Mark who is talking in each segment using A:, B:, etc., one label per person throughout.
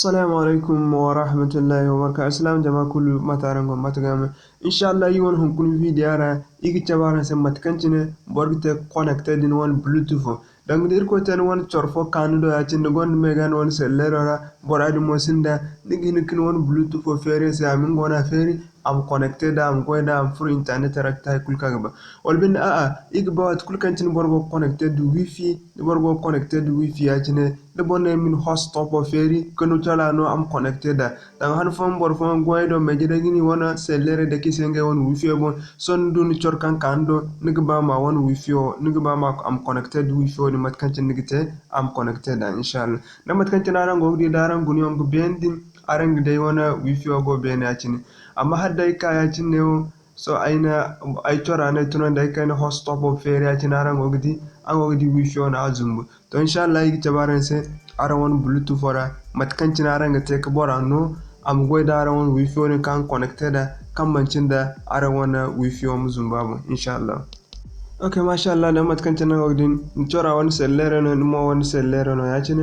A: السلام عليكم ورحمة الله وبركاته. السلام جماعة كل ما تارنكم ما تجمع إن شاء الله يوم هم كل فيديو أنا يجي تبارنا سما تكنتنا برجت connected in one Bluetooth. Dan dir ko tan won chorfo kanudo ya cin gon megan won sellera boradi mo sinda nigi nikin won Bluetooth fo fere se amin gona fere am connected am goida am free internet rakta kulka gaba olbin a igba wat kulkan cin borgo connected wifi borgo connected wifi ya cin de bonne min host top of feri kanu tala no am connected da dan han fon bor fon goido me jida gini wona sellere de kisenge won wifi bon son dun chorkan kando nigba ma won wifi o nigba ma am connected wifi o ni matkan nigite am connected da inshallah na matkan aran go di daran guni on go bendin aran de wona wifi o go ben ya cin amma hadda kaya cin ne so aina ay tora na tunan da kai na host top of feri ya cin aran go gidi an go gidi wifi o na azumbu to inshallah yi tabaran se aran won bluetooth ora matkan aran ga te ka bora no am goida aran won wifi o ni kan connected da kan mancin da aran wona wifi o mu zumbabu inshallah. Okay, mashallah da matkan na godin tora won sellere no mo won sellere no ya cin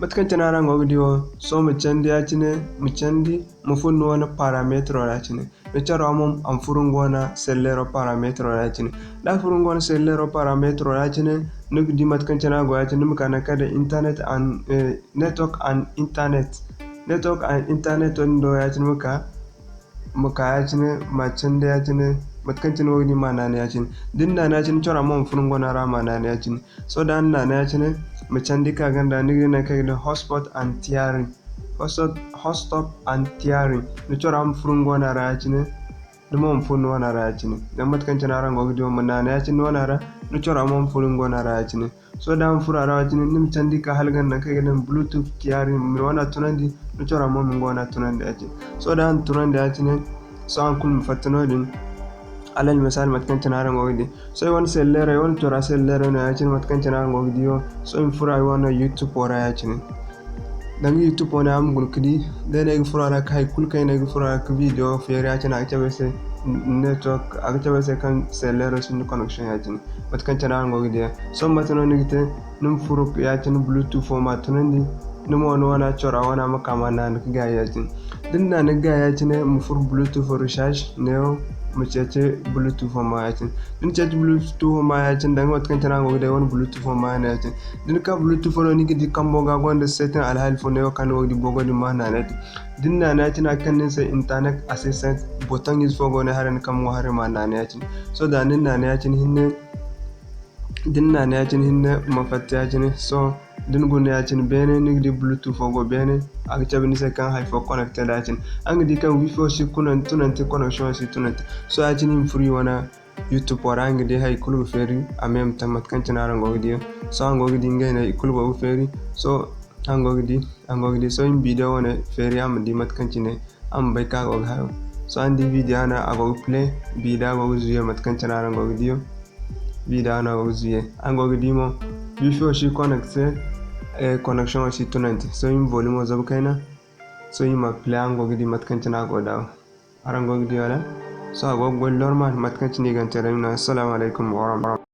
A: matkan aran go gidi o so mu candi ya cin mu candi mu funno wani parameter ya cin me charo amum am furungona sellero parameter ya cin da furungona sellero parameter ya cin nuk di matkan na go ya cin mu kana kada internet and network and internet on do ya cin muka ya cin ma candi ya cin matkan wani mana ne ya cin dinna na cin charo amum furungona ra mana ne ya cin so dan na ya cin mu candi ka ganda ni na kai da hotspot and tiering hotstop and tiering ni chora am furungo na ra chine dum am funu na ra chine dan matkan na ran go video mun na ya chine wana ra ni chora am furungo na ra chine so dan fura ra chine nim candi ka halgan na kai da bluetooth tiering mi wana tunandi ni chora am mun go na tunandi ya chine so dan tunandi ya chine so an kul mufattano din alal misal matkan na ran go video so won sellere won chora sellere na ya chine matkan na ran go video so in fura wana youtube ora ya chine dan YouTube wona am gun kidi de ne furara kai kul kai ne furara ka video fere ya cina ake wese network ake wese kan sellero sun connection ya cin bat kan cina ngo gidi so matano ne gite num furu ya cin bluetooth fo matunandi num wona wana chora wana makama na ga ya cin din na ga ya cin mu fur bluetooth recharge ne mu cece bluetooth ma ya cin din cece bluetooth ma ya cin dan wat kan tana go da won bluetooth ma ya cin din ka bluetooth no ni gidi kan boga gonda setting alhal fo ne kan wodi bogo di ma na net din na cin kan ne sai internet assistant button is for go ne haran kan mo hare ma na ya cin so da nin na ya cin hinne din na ya cin hinne mafatta ya cin so din gun ya cin bene ni gidi bluetooth go bene ag chabini se kan hay fo connected ya cin ang di kan wifi si kunan tunanti connection si tunanti so ya cin free wana youtube wara ang di hay kulu feri amem tamat kan cin aran go gidi so ang go gidi ngai na kulu go feri so ang go gidi so in video wana feri am di mat kan cin am bai ka go ha so an di video na ago play bida go zuye mat kan cin aran go gidi video na go zuye ang go gidi mo wifi si connected connection aussi tunanti so in volume zabu kaina so in ma play ango gidi matkan na go daw arango gidi wala so ago gol normal matkan ni gan tere na assalamu alaikum wa rahmatullahi